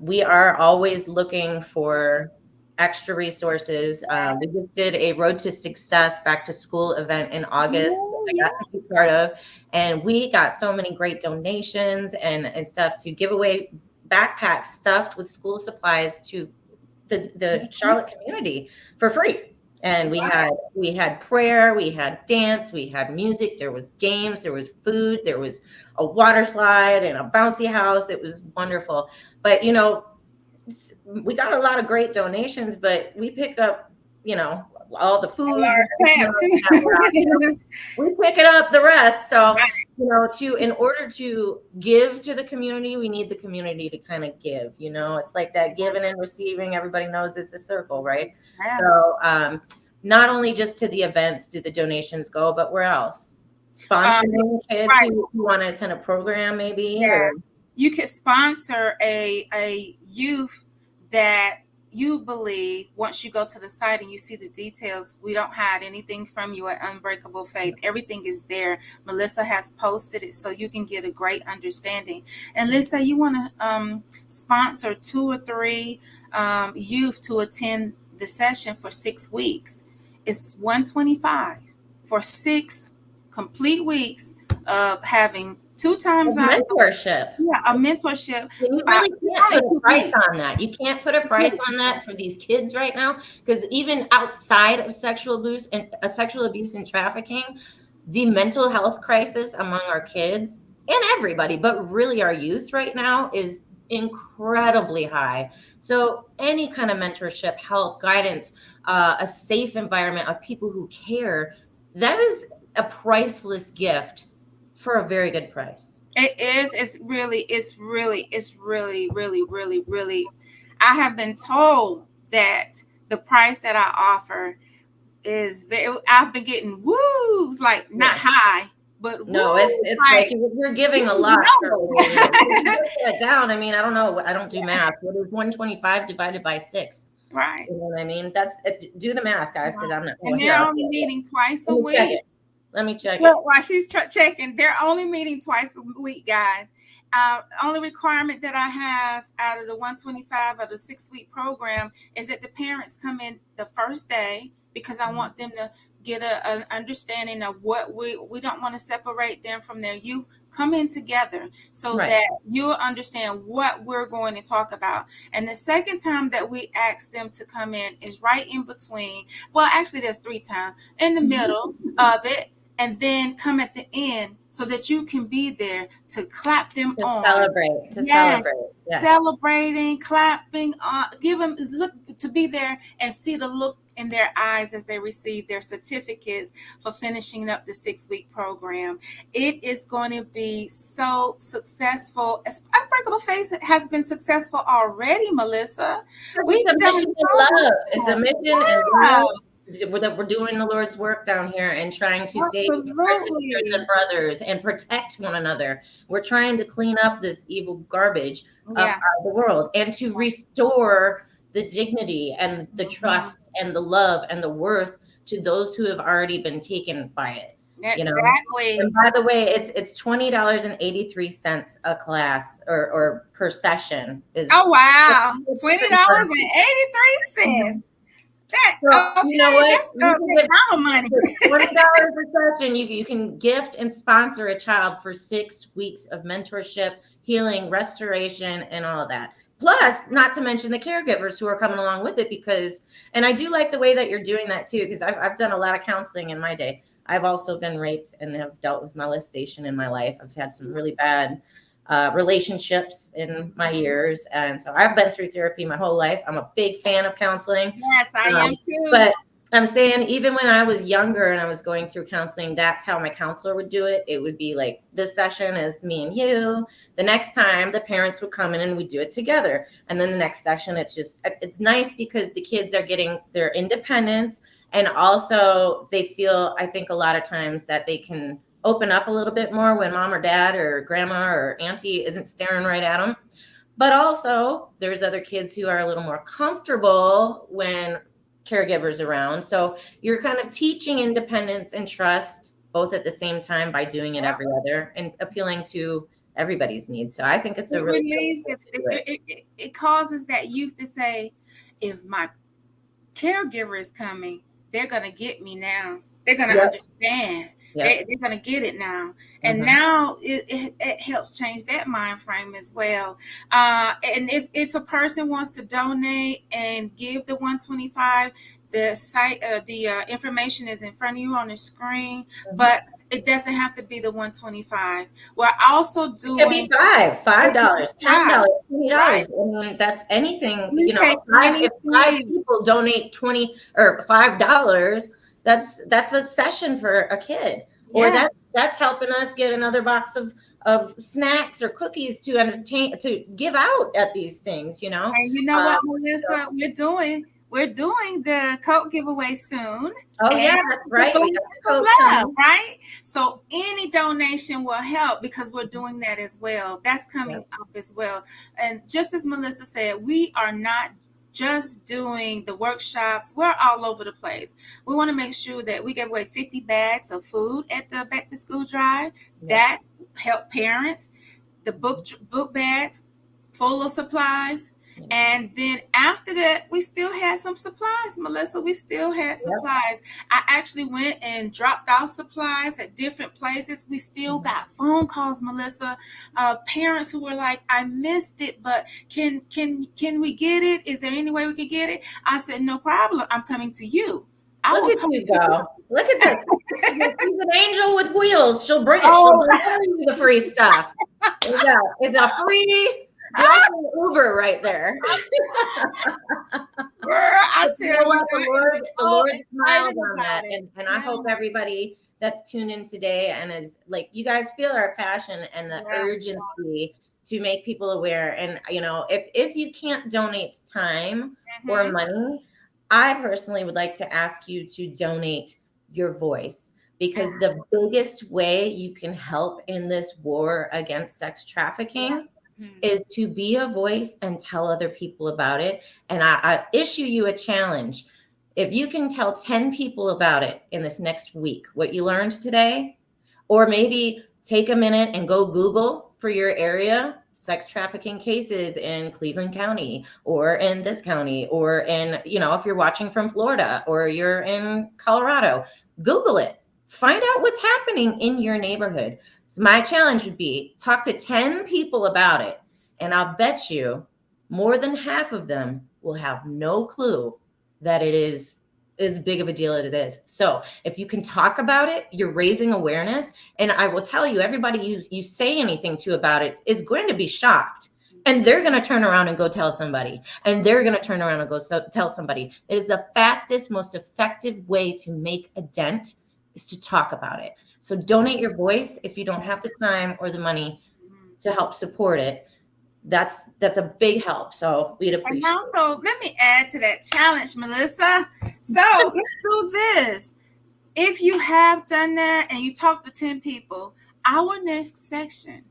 [SPEAKER 2] We are always looking for extra resources. We just did a Road to Success back to school event in August that I got to be part of. And we got so many great donations and stuff to give away backpacks stuffed with school supplies to the Charlotte community for free. And we had prayer, we had dance, we had music, there was games, there was food, there was a water slide and a bouncy house. It was wonderful. But we got a lot of great donations, but we pick up, all the food. We pick it up the rest. So, in order to give to the community, we need the community to kind of give, it's like that giving and receiving. Everybody knows it's a circle, right? Yeah. So, not only just to the events do the donations go, but where else? Sponsoring kids who want to attend a program, maybe.
[SPEAKER 1] Yeah.
[SPEAKER 2] Or
[SPEAKER 1] you could sponsor a youth that you believe, once you go to the site and you see the details, we don't hide anything from you at Unbreakable Faith. Everything is there. Melissa has posted it so you can get a great understanding. And let's say you want to sponsor 2 or 3 youth to attend the session for 6 weeks. It's $125 for 6 complete weeks of having 2 times
[SPEAKER 2] mentorship.
[SPEAKER 1] A mentorship.
[SPEAKER 2] And you really can't put a price on that. You can't put a price on that for these kids right now, because even outside of sexual abuse and trafficking, the mental health crisis among our kids and everybody, but really our youth right now, is incredibly high. So any kind of mentorship, help, guidance, a safe environment of people who care, that is a priceless gift for a very good price.
[SPEAKER 1] It is. It's really, really. I have been told that the price that I offer is very. I've been getting woos, like not high, but
[SPEAKER 2] no, it's like you're giving a lot. That down. I mean, I don't know. I don't do math. What is 125 divided by 6?
[SPEAKER 1] Right.
[SPEAKER 2] You know what I mean? That's do the math, guys, because I'm not.
[SPEAKER 1] And they're only meeting twice a week.
[SPEAKER 2] Let me check it.
[SPEAKER 1] While she's checking, they're only meeting twice a week, guys. Only requirement that I have out of the 125 of the 6-week program is that the parents come in the first day, because I want them to get an understanding of what we don't want to separate them from their youth. Come in together so that you'll understand what we're going to talk about. And the second time that we ask them to come in is right in between. Well, actually, there's 3 times in the middle of it. And then come at the end so that you can be there to clap them on.
[SPEAKER 2] Celebrate. Celebrate.
[SPEAKER 1] Yes. Celebrating, clapping, give them look to be there and see the look in their eyes as they receive their certificates for finishing up the 6-week program. It is going to be so successful. Unbreakable Faith has been successful already, Melissa.
[SPEAKER 2] It's a mission and love. It's a mission and love. We're doing the Lord's work down here and trying to save our sisters and brothers and protect one another. We're trying to clean up this evil garbage of the world and to restore the dignity and the trust and the love and the worth to those who have already been taken by it.
[SPEAKER 1] Exactly.
[SPEAKER 2] And by the way, it's $20.83 a class or per session.
[SPEAKER 1] Oh wow, $20.83.
[SPEAKER 2] You know what?
[SPEAKER 1] That's money.
[SPEAKER 2] $20 a session. You can gift and sponsor a child for 6 weeks of mentorship, healing, restoration, and all of that. Plus, not to mention the caregivers who are coming along with it, and I do like the way that you're doing that too, because I've done a lot of counseling in my day. I've also been raped and have dealt with molestation in my life. I've had some really bad relationships in my years, and so I've been through therapy my whole life. I'm a big fan of counseling.
[SPEAKER 1] Yes, I am too.
[SPEAKER 2] But I'm saying even when I was younger and I was going through counseling, that's how my counselor would do it. It would be like, this session is me and you. The next time the parents would come in and we'd do it together. And then the next session, it's nice because the kids are getting their independence. And also they feel, I think a lot of times that they can open up a little bit more when mom or dad or grandma or auntie isn't staring right at them. But also there's other kids who are a little more comfortable when caregivers around. So you're kind of teaching independence and trust both at the same time by doing it every other and appealing to everybody's needs. So I think it's a
[SPEAKER 1] It
[SPEAKER 2] really
[SPEAKER 1] relieves
[SPEAKER 2] good way to do it.
[SPEAKER 1] it causes that youth to say, if my caregiver is coming, they're gonna get me now. They're gonna
[SPEAKER 2] Yep.
[SPEAKER 1] understand.
[SPEAKER 2] Yep.
[SPEAKER 1] They're gonna get it now. And
[SPEAKER 2] Mhm.
[SPEAKER 1] now it helps change that mind frame as well. And if a person wants to donate and give the 125, the site, the information is in front of you on the screen,
[SPEAKER 2] Mhm.
[SPEAKER 1] but it doesn't have to be the 125. We're also
[SPEAKER 2] It could be
[SPEAKER 1] doing
[SPEAKER 2] $5, $10,
[SPEAKER 1] right.
[SPEAKER 2] $20. I mean, that's anything,
[SPEAKER 1] We take
[SPEAKER 2] if five
[SPEAKER 1] anything.
[SPEAKER 2] people donate 20 or $5, that's a session for a kid. Or
[SPEAKER 1] Yeah.
[SPEAKER 2] that's helping us get another box of snacks or cookies to entertain, to give out at these things,
[SPEAKER 1] And you know what, Melissa? We're doing the coat giveaway soon.
[SPEAKER 2] Oh
[SPEAKER 1] And
[SPEAKER 2] yeah, that's
[SPEAKER 1] the
[SPEAKER 2] right. We
[SPEAKER 1] Blaze
[SPEAKER 2] got the
[SPEAKER 1] of
[SPEAKER 2] coat
[SPEAKER 1] Love,
[SPEAKER 2] coming.
[SPEAKER 1] right? So any donation will help because we're doing that as well. That's coming up as well. And just as Melissa said, we are not just doing the workshops. We're all over the place. We want to make sure that we give away 50 bags of food at the back to school drive. That help parents. The book bags full of supplies. And then after that, we still had some supplies, Melissa. We still had supplies. I actually went and dropped off supplies at different places. We still got phone calls, Melissa. Parents who were like, "I missed it, but can we get it? Is there any way we could get it?" I said, "No problem. I'm coming to you. I
[SPEAKER 2] Look
[SPEAKER 1] will
[SPEAKER 2] at
[SPEAKER 1] come."
[SPEAKER 2] you go. Look at this. She's an angel with wheels. She'll bring it. She'll
[SPEAKER 1] Oh,
[SPEAKER 2] deliver you the free stuff. It's a free blessing Uber right there.
[SPEAKER 1] girl, I
[SPEAKER 2] But you
[SPEAKER 1] tell
[SPEAKER 2] know
[SPEAKER 1] you,
[SPEAKER 2] what? The
[SPEAKER 1] I am
[SPEAKER 2] Lord
[SPEAKER 1] so
[SPEAKER 2] smiled
[SPEAKER 1] excited
[SPEAKER 2] on
[SPEAKER 1] about
[SPEAKER 2] that.
[SPEAKER 1] it.
[SPEAKER 2] And I
[SPEAKER 1] Yeah,
[SPEAKER 2] hope everybody that's tuned in today and is like, you guys feel our passion and the
[SPEAKER 1] yeah.
[SPEAKER 2] urgency to make people aware. And if you can't donate time or
[SPEAKER 1] Mhm.
[SPEAKER 2] money, I personally would like to ask you to donate your voice, because the biggest way you can help in this war against sex trafficking
[SPEAKER 1] Mhm.
[SPEAKER 2] is to be a voice and tell other people about it. And I issue you a challenge. If you can tell 10 people about it in this next week, what you learned today, or maybe take a minute and go Google for your area sex trafficking cases in Cleveland County or in this county, or in, if you're watching from Florida or you're in Colorado, Google it. Find out what's happening in your neighborhood. So my challenge would be talk to 10 people about it. And I'll bet you more than half of them will have no clue that it is as big of a deal as it is. So if you can talk about it, you're raising awareness. And I will tell you, everybody you say anything to about it is going to be shocked. And they're going to turn around and go tell somebody. And they're going to turn around and go tell somebody. It is the fastest, most effective way to make a dent, is to talk about it. So donate your voice if you don't have the time or the money to help support it. That's a big help. So we'd
[SPEAKER 1] And
[SPEAKER 2] appreciate it.
[SPEAKER 1] also, let me add to that challenge, Melissa. So let's do this. If you have done that and you talk to 10 people, our next section,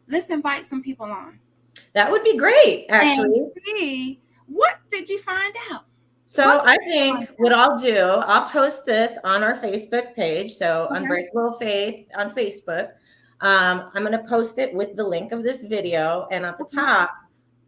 [SPEAKER 1] let's invite some people on
[SPEAKER 2] That would be great,
[SPEAKER 1] and
[SPEAKER 2] actually.
[SPEAKER 1] see, what did you find out?
[SPEAKER 2] So
[SPEAKER 1] What
[SPEAKER 2] I
[SPEAKER 1] did you find
[SPEAKER 2] think what I'll do, I'll post this on our Facebook page. So
[SPEAKER 1] out? Okay.
[SPEAKER 2] Unbreakable Faith on Facebook. I'm going to post it with the link of this video. And at the top,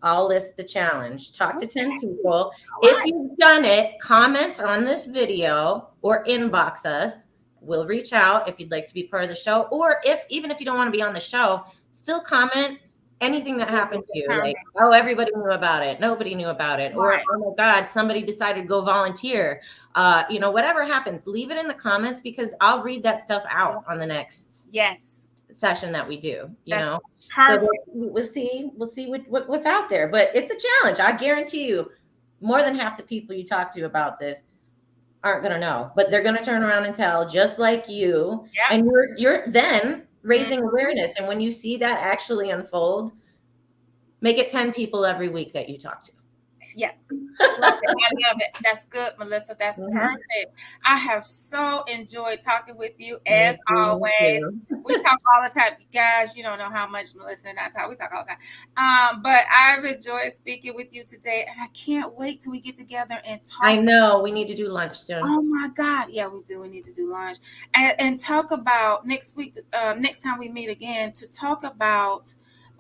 [SPEAKER 2] I'll list the challenge. Talk to 10 people.
[SPEAKER 1] All
[SPEAKER 2] If
[SPEAKER 1] right.
[SPEAKER 2] you've done it, comment on this video or inbox us. We'll reach out if you'd like to be part of the show. Or even if you don't want to be on the show, still comment anything that happened to you. Like, oh, everybody knew about it. Nobody knew about it. Or,
[SPEAKER 1] Right.
[SPEAKER 2] oh my God, somebody decided to go volunteer. Whatever happens, leave it in the comments, because I'll read that stuff out on the next
[SPEAKER 1] Yes.
[SPEAKER 2] session that we do,
[SPEAKER 1] That's
[SPEAKER 2] So
[SPEAKER 1] perfect.
[SPEAKER 2] we'll see what's out there. But it's a challenge. I guarantee you, more than half the people you talk to about this aren't going to know, but they're going to turn around and tell, just like you.
[SPEAKER 1] Yep.
[SPEAKER 2] And you're then raising awareness. And when you see that actually unfold, make it 10 people every week that you talk to.
[SPEAKER 1] Yeah. I love it. That's good, Melissa. That's perfect. I have so enjoyed talking with you as always. We talk all the time. You guys, you don't know how much Melissa and I talk. We talk all the time. But I've enjoyed speaking with you today, and I can't wait till we get together and talk.
[SPEAKER 2] I know. We need to do lunch soon.
[SPEAKER 1] Oh my God. Yeah, we do. We need to do lunch and talk about next week, next time we meet again, to talk about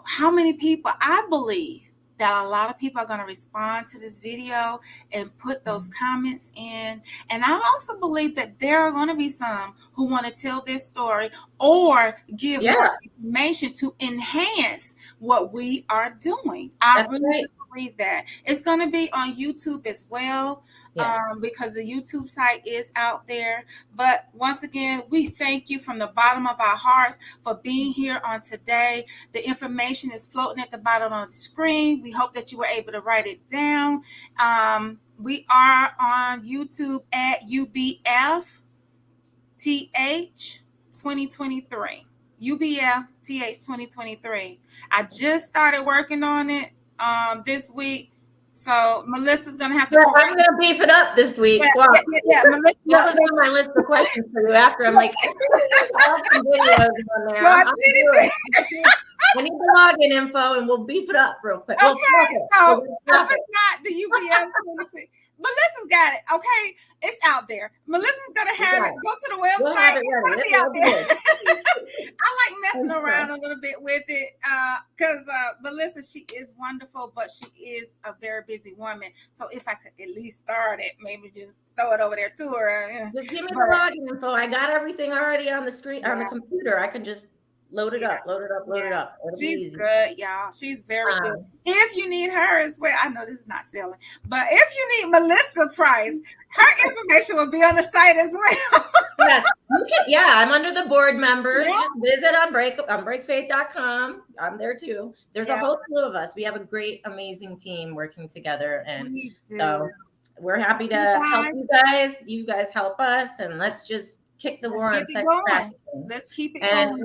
[SPEAKER 1] how many people I believe that a lot of people are going to respond to this video and put those comments in. And I also believe that there are going to be some who want to tell their story or give more information to enhance what we are doing. I really believe that. It's going to be on YouTube as well. Because the YouTube site is out there. But once again, we thank you from the bottom of our hearts for being here on today. The information is floating at the bottom of the screen. We hope that you were able to write it down. We are on YouTube at UBF TH 2023. UBF TH 2023. I just started working on it this week. So Melissa's gonna have to.
[SPEAKER 2] Yeah, I'm gonna beef it up this week.
[SPEAKER 1] Yeah, Melissa.
[SPEAKER 2] That was on my list of questions for you. After I'm like, I'll have some videos on there. I need the login info, and we'll beef it up real quick.
[SPEAKER 1] Okay, so if it's not the UBM, Melissa's got it. Okay, it's out there. Melissa's gonna have it. Go to the website. It's gonna be out there. I like messing around a little bit with it because Melissa, she is wonderful, but she is a very busy woman. So if I could at least start it, maybe just throw it over there to her.
[SPEAKER 2] Just give me the login info. I got everything already on the screen on the computer. I can just load it up.
[SPEAKER 1] She's good, y'all. She's very good. If you need her as well, I know this is not selling, but if you need Melissa Price, her information will be on the site as well.
[SPEAKER 2] Yes, I'm under the board members. Yeah. Just visit on breakfaith.com. I'm there too. There's a whole slew of us. We have a great, amazing team working together, and so we're happy to help you guys. You guys help us, and let's just kick the war on sex trafficking.
[SPEAKER 1] Let's keep it
[SPEAKER 2] going.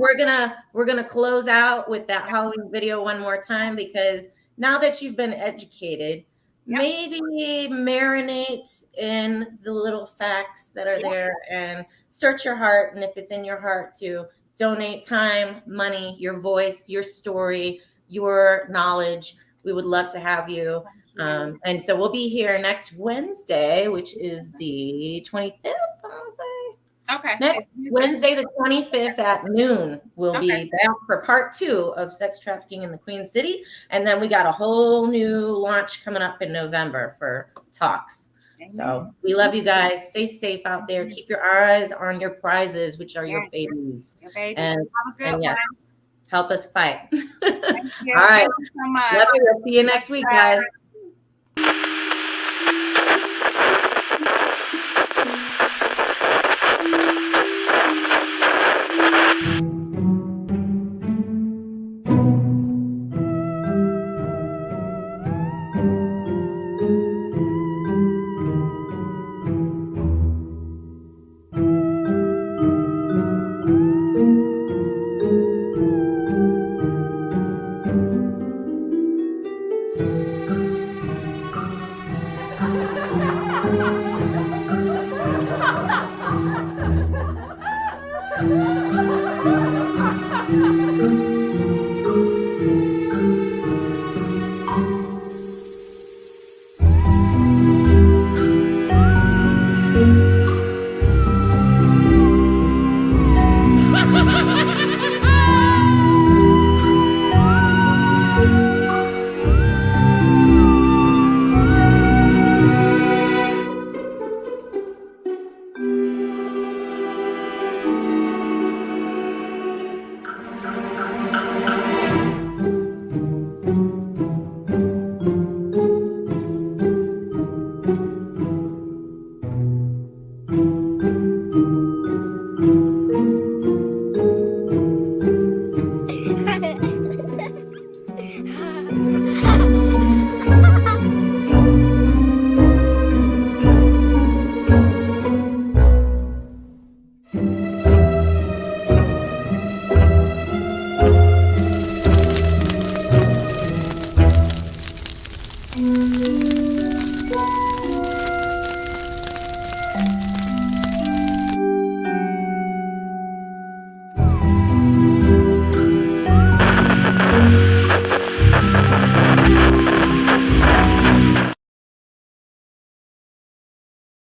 [SPEAKER 2] We're gonna close out with that Halloween video one more time, because now that you've been educated, maybe marinate in the little facts that are there and search your heart. And if it's in your heart to donate time, money, your voice, your story, your knowledge, we would love to have you. And so we'll be here next Wednesday, which is the 25th, I want to say.
[SPEAKER 1] Okay.
[SPEAKER 2] Next Wednesday, the 25th at noon, we'll be back for part 2 of sex trafficking in the Queen City. And then we got a whole new launch coming up in November for talks. Amen. So we love you guys. Stay safe out there. Keep your eyes on your prizes, which are your babies. And help us fight. All right.
[SPEAKER 1] So much.
[SPEAKER 2] Love you. We'll see you next week, guys.